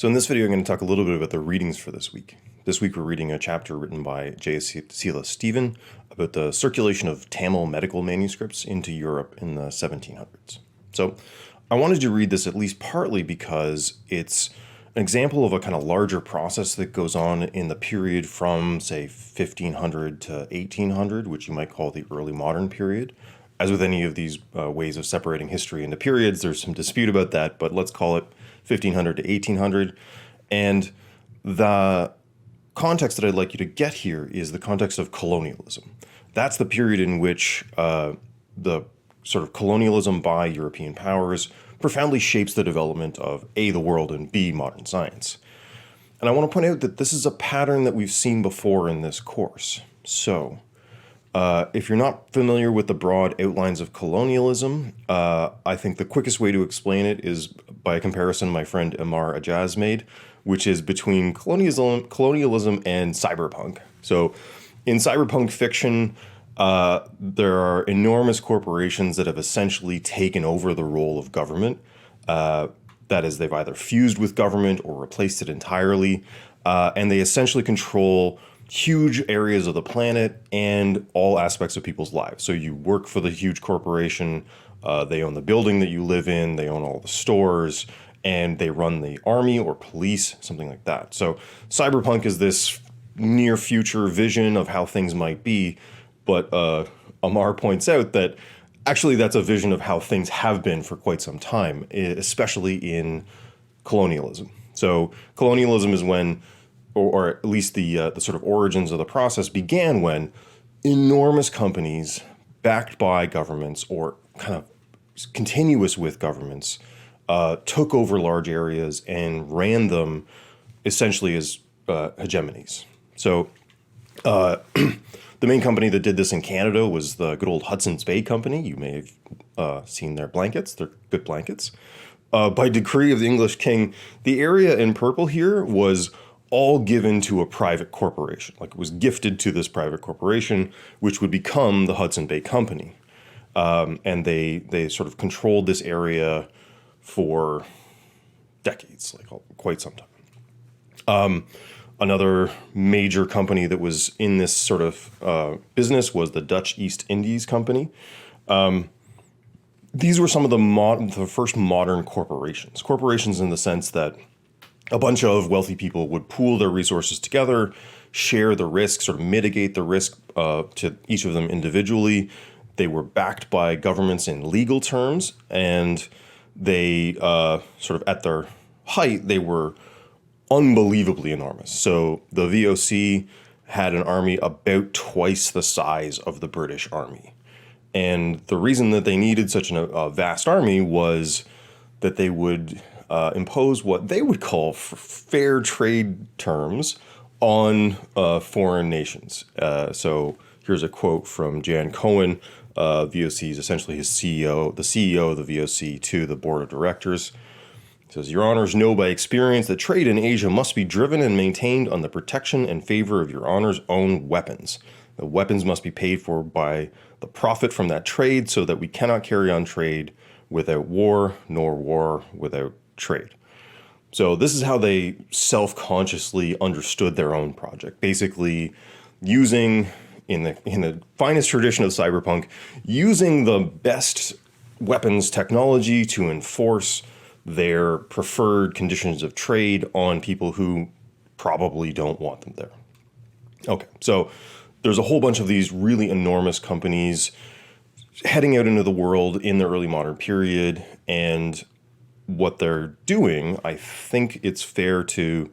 So in this video, I'm going to talk a little bit about the readings for this week. This week, we're reading a chapter written by J.C. Stephen about the circulation of Tamil medical manuscripts into Europe in the 1700s. So I wanted to read this at least partly because it's an example of a kind of larger process that goes on in the period from, say, 1500 to 1800, which you might call the early modern period. As with any of these ways of separating history into periods, there's some dispute about that, but let's call it 1500 to 1800. And the context that I'd like you to get here is the context of colonialism. That's the period in which the sort of colonialism by European powers profoundly shapes the development of A, the world, and B, modern science. And I want to point out that this is a pattern that we've seen before in this course. So if you're not familiar with the broad outlines of colonialism, I think the quickest way to explain it is by a comparison my friend Amar Ajaz made, which is between colonialism and cyberpunk. So in cyberpunk fiction, there are enormous corporations that have essentially taken over the role of government. That is, they've either fused with government or replaced it entirely, and they essentially control huge areas of the planet and all aspects of people's lives. So you work for the huge corporation, they own the building that you live in, they own all the stores, and they run the army or police, something like that. So cyberpunk is this near future vision of how things might be, but Amar points out that actually that's a vision of how things have been for quite some time, especially in colonialism. So colonialism is when, or at least the sort of origins of the process began when enormous companies backed by governments or kind of continuous with governments took over large areas and ran them essentially as hegemonies. So the main company that did this in Canada was the good old Hudson's Bay Company. You may have seen their blankets. They're good blankets. By decree of the English king, the area in purple here was all given to a private corporation. Like, it was gifted to this private corporation, which would become the Hudson Bay Company. And they sort of controlled this area for decades, like quite some time. Another major company that was in this sort of business was the Dutch East Indies Company. These were some of the first modern corporations. Corporations in the sense that a bunch of wealthy people would pool their resources together, share the risk, sort of mitigate the risk to each of them individually. They were backed by governments in legal terms, and they sort of at their height, they were unbelievably enormous. So the VOC had an army about twice the size of the British Army. And the reason that they needed such a vast army was that they would impose what they would call fair trade terms on foreign nations. So here's a quote from Jan Cohen. VOC is essentially his CEO, the CEO of the VOC, to the board of directors. It says, "Your honors know by experience that trade in Asia must be driven and maintained on the protection and favor of your honors' own weapons. The weapons must be paid for by the profit from that trade, so that we cannot carry on trade without war, nor war without trade." So this is how they self-consciously understood their own project. Basically, using, in the finest tradition of cyberpunk, using the best weapons technology to enforce their preferred conditions of trade on people who probably don't want them there. Okay, so there's a whole bunch of these really enormous companies heading out into the world in the early modern period, and what they're doing, I think it's fair to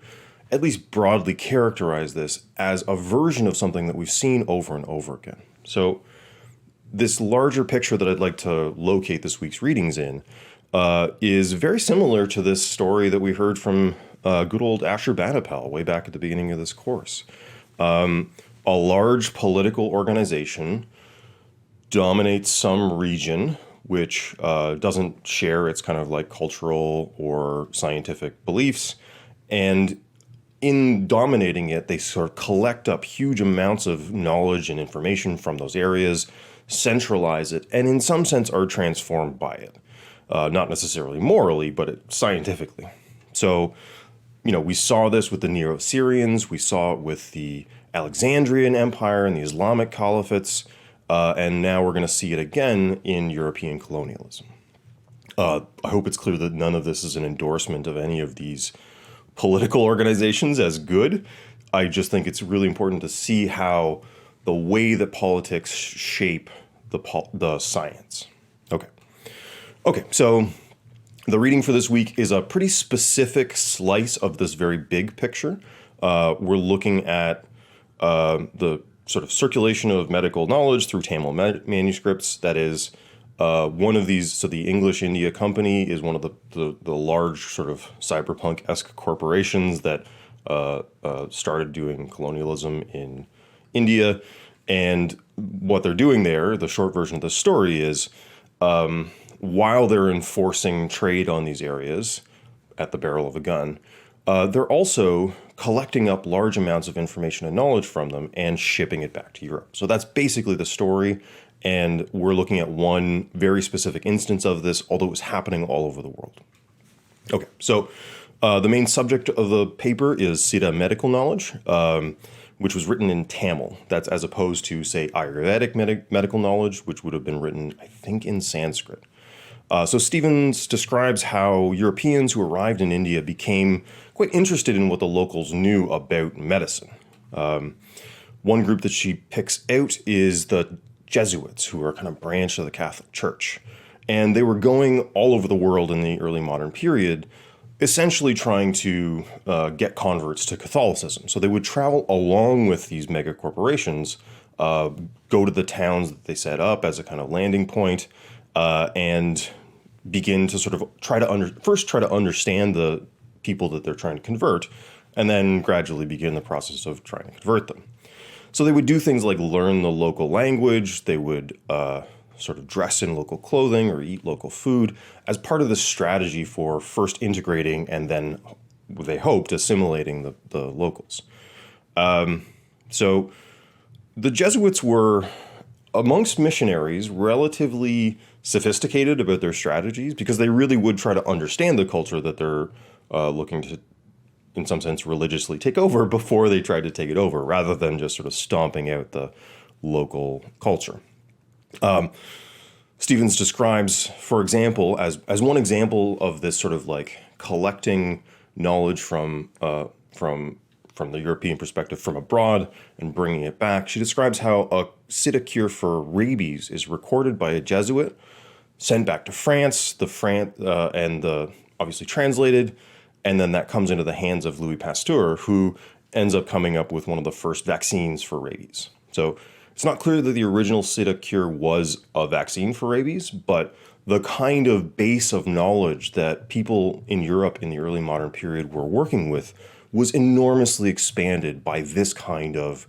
at least broadly characterize this as a version of something that we've seen over and over again. So this larger picture that I'd like to locate this week's readings in is very similar to this story that we heard from good old Ashurbanipal way back at the beginning of this course. A large political organization dominates some region which doesn't share its kind of like cultural or scientific beliefs. And in dominating it, they sort of collect up huge amounts of knowledge and information from those areas, centralize it, and in some sense are transformed by it. Not necessarily morally, but scientifically. So we saw this with the Neo-Assyrians, we saw it with the Alexandrian Empire and the Islamic caliphates, and now we're going to see it again in European colonialism. I hope it's clear that none of this is an endorsement of any of these political organizations as good. I just think it's really important to see how the way that politics shape the science. Okay, so the reading for this week is a pretty specific slice of this very big picture. We're looking at the sort of circulation of medical knowledge through Tamil manuscripts. That is one of these. So the English India Company is one of the large sort of cyberpunk-esque corporations that started doing colonialism in India. And what they're doing there, the short version of the story is, while they're enforcing trade on these areas at the barrel of a gun, they're also collecting up large amounts of information and knowledge from them and shipping it back to Europe. So that's basically the story. And we're looking at one very specific instance of this, although it was happening all over the world. Okay, so the main subject of the paper is Siddha Medical knowledge, which was written in Tamil. That's as opposed to, say, Ayurvedic medical knowledge, which would have been written, I think, in Sanskrit. So Stevens describes how Europeans who arrived in India became quite interested in what the locals knew about medicine. One group that she picks out is the Jesuits, who are kind of branch of the Catholic Church. And they were going all over the world in the early modern period, essentially trying to get converts to Catholicism. So they would travel along with these mega corporations, go to the towns that they set up as a kind of landing point, and begin to sort of try to understand the people that they're trying to convert, and then gradually begin the process of trying to convert them. So they would do things like learn the local language, they would sort of dress in local clothing or eat local food as part of the strategy for first integrating and then, they hoped, assimilating the locals. So the Jesuits were, amongst missionaries, relatively sophisticated about their strategies because they really would try to understand the culture that they're looking to, in some sense, religiously take over before they tried to take it over, rather than just sort of stomping out the local culture. Stevens describes, for example, as one example of this sort of like collecting knowledge from the European perspective from abroad and bringing it back. She describes how a Siddha cure for rabies is recorded by a Jesuit, sent back to France, and obviously translated, and then that comes into the hands of Louis Pasteur, who ends up coming up with one of the first vaccines for rabies. So it's not clear that the original Siddha cure was a vaccine for rabies, but the kind of base of knowledge that people in Europe in the early modern period were working with was enormously expanded by this kind of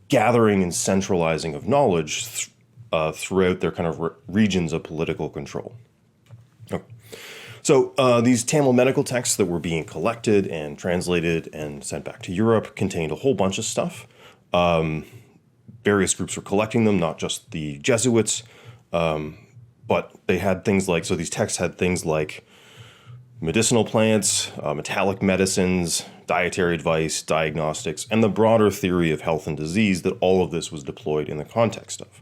gathering and centralizing of knowledge throughout their kind of regions of political control. Okay. So these Tamil medical texts that were being collected and translated and sent back to Europe contained a whole bunch of stuff. Various groups were collecting them, not just the Jesuits, but they had things like, so these texts had things like medicinal plants, metallic medicines, dietary advice, diagnostics, and the broader theory of health and disease that all of this was deployed in the context of.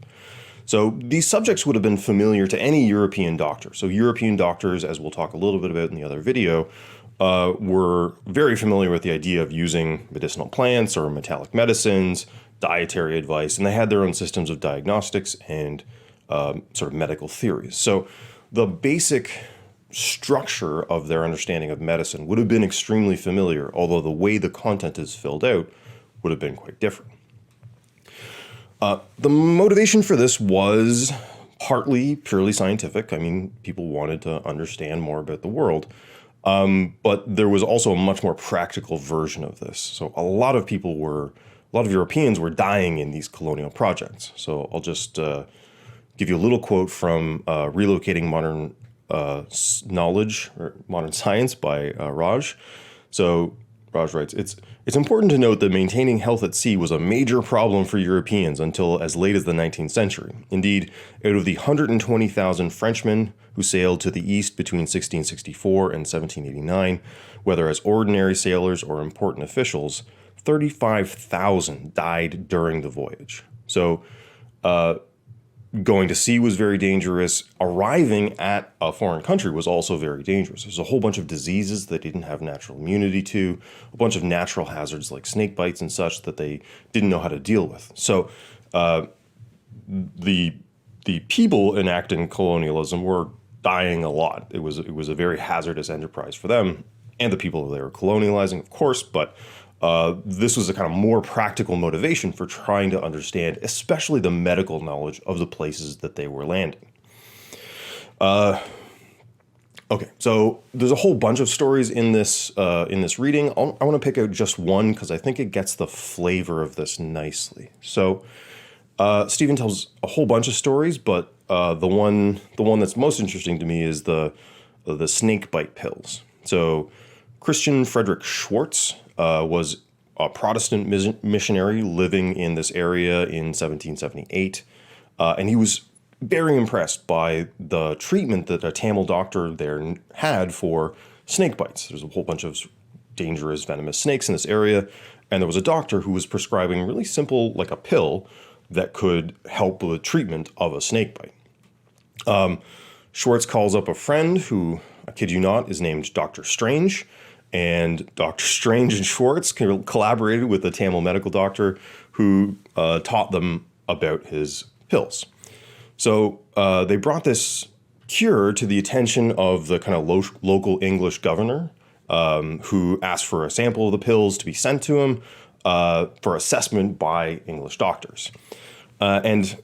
So these subjects would have been familiar to any European doctor. So European doctors, as we'll talk a little bit about in the other video, were very familiar with the idea of using medicinal plants or metallic medicines, dietary advice, and they had their own systems of diagnostics and sort of medical theories. So the basic structure of their understanding of medicine would have been extremely familiar, although the way the content is filled out would have been quite different. The motivation for this was partly purely scientific. I mean, people wanted to understand more about the world. But there was also a much more practical version of this. So a lot of Europeans were dying in these colonial projects. So I'll just give you a little quote from Relocating Modern Knowledge or Modern Science by Raj. So Raj writes, It's important to note that maintaining health at sea was a major problem for Europeans until as late as the 19th century. Indeed, out of the 120,000 Frenchmen who sailed to the east between 1664 and 1789, whether as ordinary sailors or important officials, 35,000 died during the voyage. So, going to sea was very dangerous. Arriving at a foreign country was also very dangerous. There's a whole bunch of diseases that they didn't have natural immunity to, a bunch of natural hazards like snake bites and such that they didn't know how to deal with. So the people enacting colonialism were dying a lot. It was a very hazardous enterprise for them and the people they were colonializing, of course, but this was a kind of more practical motivation for trying to understand, especially the medical knowledge of the places that they were landing. Okay, so there's a whole bunch of stories in this reading. I want to pick out just one because I think it gets the flavor of this nicely. So Stephen tells a whole bunch of stories, but the one that's most interesting to me is the snake bite pills. So Christian Frederick Schwartz was a Protestant missionary living in this area in 1778, and he was very impressed by the treatment that a Tamil doctor there had for snake bites. There's a whole bunch of dangerous venomous snakes in this area, and there was a doctor who was prescribing really simple, like a pill, that could help with the treatment of a snake bite. Schwartz calls up a friend who, I kid you not, is named Dr. Strange, and Dr. Strange and Schwartz collaborated with a Tamil medical doctor who taught them about his pills. So they brought this cure to the attention of the kind of local English governor, who asked for a sample of the pills to be sent to him for assessment by English doctors. And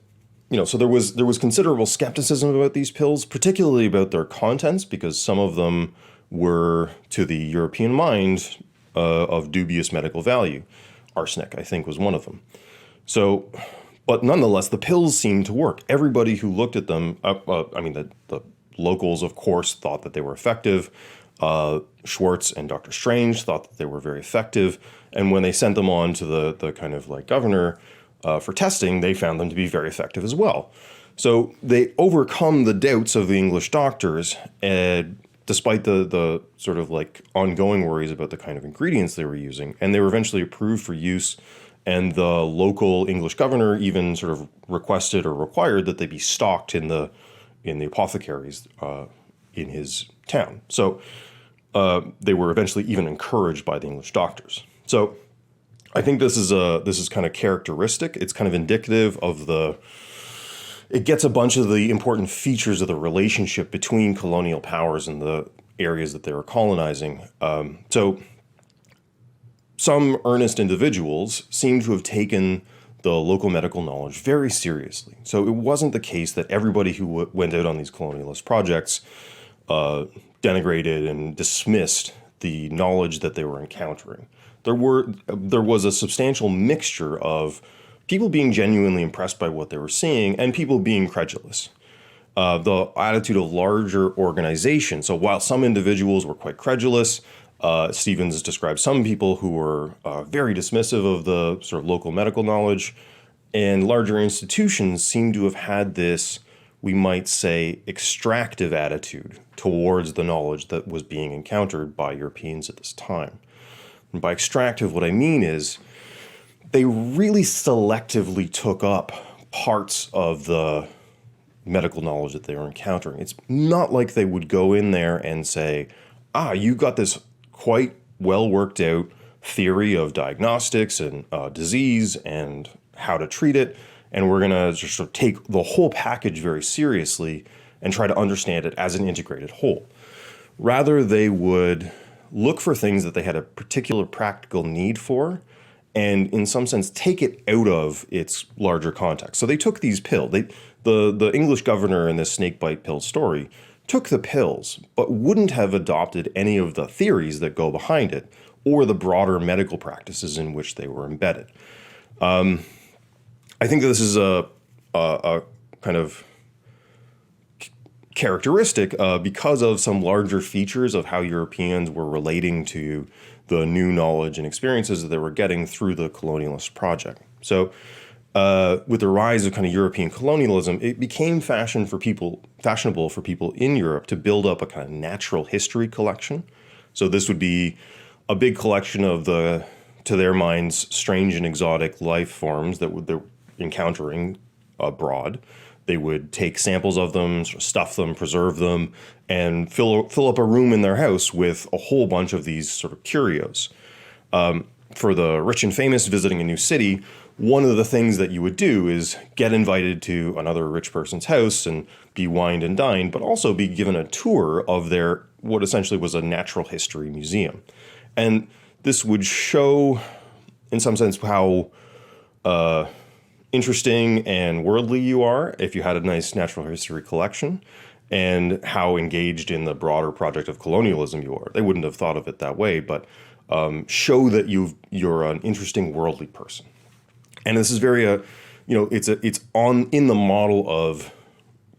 so there was considerable skepticism about these pills, particularly about their contents, because some of them were, to the European mind, of dubious medical value. Arsenic, I think, was one of them. So, but nonetheless, the pills seemed to work. Everybody who looked at them, the locals, of course, thought that they were effective. Schwartz and Dr. Strange thought that they were very effective. And when they sent them on to the kind of like governor for testing, they found them to be very effective as well. So they overcome the doubts of the English doctors, despite the sort of like ongoing worries about the kind of ingredients they were using. And they were eventually approved for use. And the local English governor even sort of requested or required that they be stocked in the apothecaries in his town. So they were eventually even encouraged by the English doctors. So I think this is kind of characteristic. It's kind of indicative of it gets a bunch of the important features of the relationship between colonial powers and the areas that they were colonizing. So some earnest individuals seem to have taken the local medical knowledge very seriously. So it wasn't the case that everybody who went out on these colonialist projects denigrated and dismissed the knowledge that they were encountering. There was a substantial mixture of people being genuinely impressed by what they were seeing and people being credulous. The attitude of larger organizations. So while some individuals were quite credulous, Stevens described some people who were very dismissive of the sort of local medical knowledge, and larger institutions seem to have had this, we might say, extractive attitude towards the knowledge that was being encountered by Europeans at this time. And by extractive, what I mean is they really selectively took up parts of the medical knowledge that they were encountering. It's not like they would go in there and say, you got this quite well worked out theory of diagnostics and disease and how to treat it, and we're going to just sort of take the whole package very seriously and try to understand it as an integrated whole. Rather, they would look for things that they had a particular practical need for and in some sense take it out of its larger context. So they took these pills. The English governor in this snakebite pill story took the pills, but wouldn't have adopted any of the theories that go behind it or the broader medical practices in which they were embedded. I think this is a kind of characteristic because of some larger features of how Europeans were relating to the new knowledge and experiences that they were getting through the colonialist project. So with the rise of kind of European colonialism, it became fashionable for people in Europe to build up a kind of natural history collection. So this would be a big collection of the, to their minds, strange and exotic life forms that they're encountering abroad. They would take samples of them, sort of stuff them, preserve them, and fill up a room in their house with a whole bunch of these sort of curios. For the rich and famous visiting a new city, one of the things that you would do is get invited to another rich person's house and be wined and dined, but also be given a tour of their, what essentially was a natural history museum. And this would show, in some sense, how interesting and worldly you are if you had a nice natural history collection, and how engaged in the broader project of colonialism you are. They wouldn't have thought of it that way, but show that you're an interesting worldly person. And this is very, it's in the model of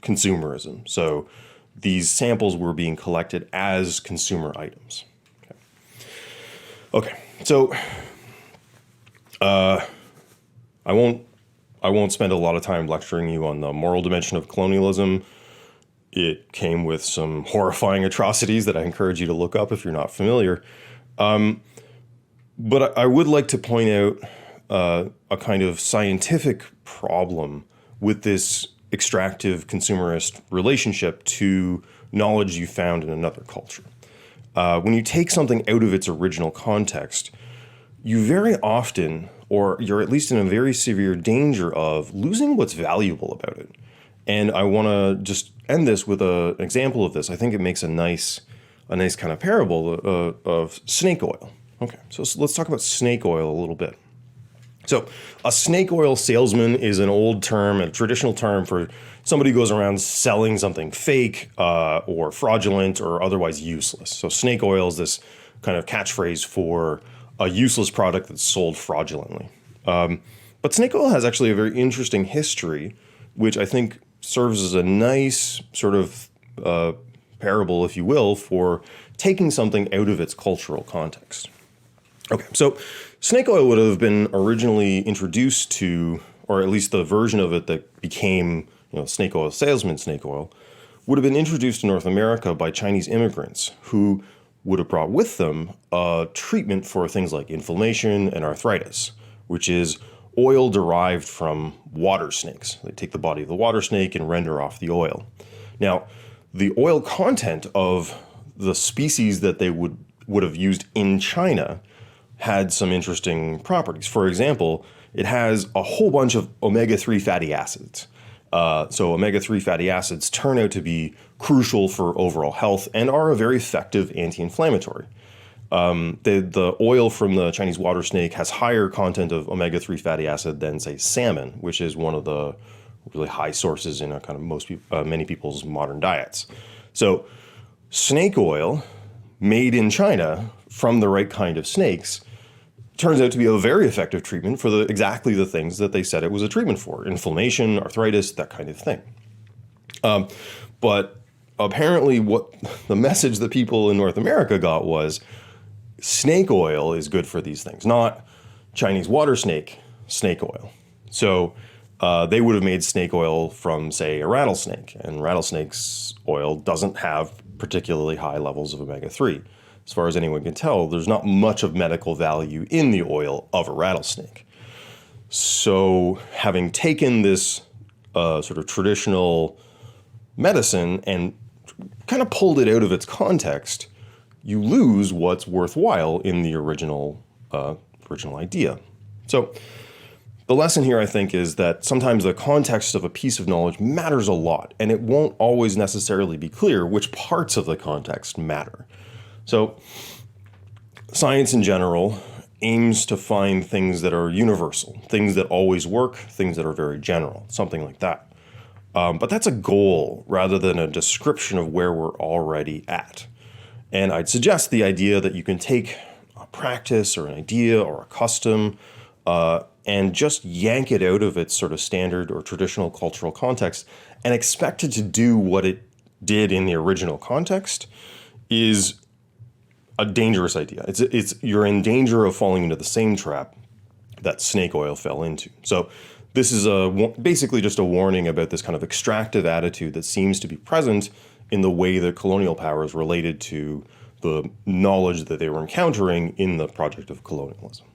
consumerism. So these samples were being collected as consumer items. Okay. So I won't spend a lot of time lecturing you on the moral dimension of colonialism. It came with some horrifying atrocities that I encourage you to look up if you're not familiar. But I would like to point out a kind of scientific problem with this extractive consumerist relationship to knowledge you found in another culture. When you take something out of its original context, you very often, or you're at least in a very severe danger of losing what's valuable about it. And I want to just end this with an example of this. I think it makes a nice kind of parable of snake oil. Okay, so let's talk about snake oil a little bit. So a snake oil salesman is an old term, a traditional term for somebody who goes around selling something fake or fraudulent or otherwise useless. So snake oil is this kind of catchphrase for a useless product that's sold fraudulently. But snake oil has actually a very interesting history, which I think serves as a nice sort of parable, if you will, for taking something out of its cultural context. Okay, so snake oil would have been originally introduced to, or at least the version of it that became, snake oil salesman snake oil, would have been introduced to North America by Chinese immigrants who would have brought with them a treatment for things like inflammation and arthritis, which is oil derived from water snakes. They take the body of the water snake and render off the oil. Now, the oil content of the species that they would have used in China had some interesting properties. For example, it has a whole bunch of omega-3 fatty acids. So omega-3 fatty acids turn out to be crucial for overall health and are a very effective anti-inflammatory. The oil from the Chinese water snake has higher content of omega-3 fatty acid than, say, salmon, which is one of the really high sources in many people's modern diets. So snake oil made in China from the right kind of snakes turns out to be a very effective treatment for exactly the things that they said it was a treatment for: inflammation, arthritis, that kind of thing. But apparently what the message that people in North America got was snake oil is good for these things, not Chinese water snake oil. So they would have made snake oil from, say, a rattlesnake, and rattlesnake's oil doesn't have particularly high levels of omega-3. As far as anyone can tell, there's not much of medical value in the oil of a rattlesnake. So having taken this sort of traditional medicine and kind of pulled it out of its context, you lose what's worthwhile in the original idea. So the lesson here, I think, is that sometimes the context of a piece of knowledge matters a lot, and it won't always necessarily be clear which parts of the context matter. So science in general aims to find things that are universal, things that always work, things that are very general, something like that. But that's a goal rather than a description of where we're already at. And I'd suggest the idea that you can take a practice or an idea or a custom and just yank it out of its sort of standard or traditional cultural context and expect it to do what it did in the original context is a dangerous idea. It's you're in danger of falling into the same trap that snake oil fell into. So this is basically just a warning about this kind of extractive attitude that seems to be present in the way that colonial powers related to the knowledge that they were encountering in the project of colonialism.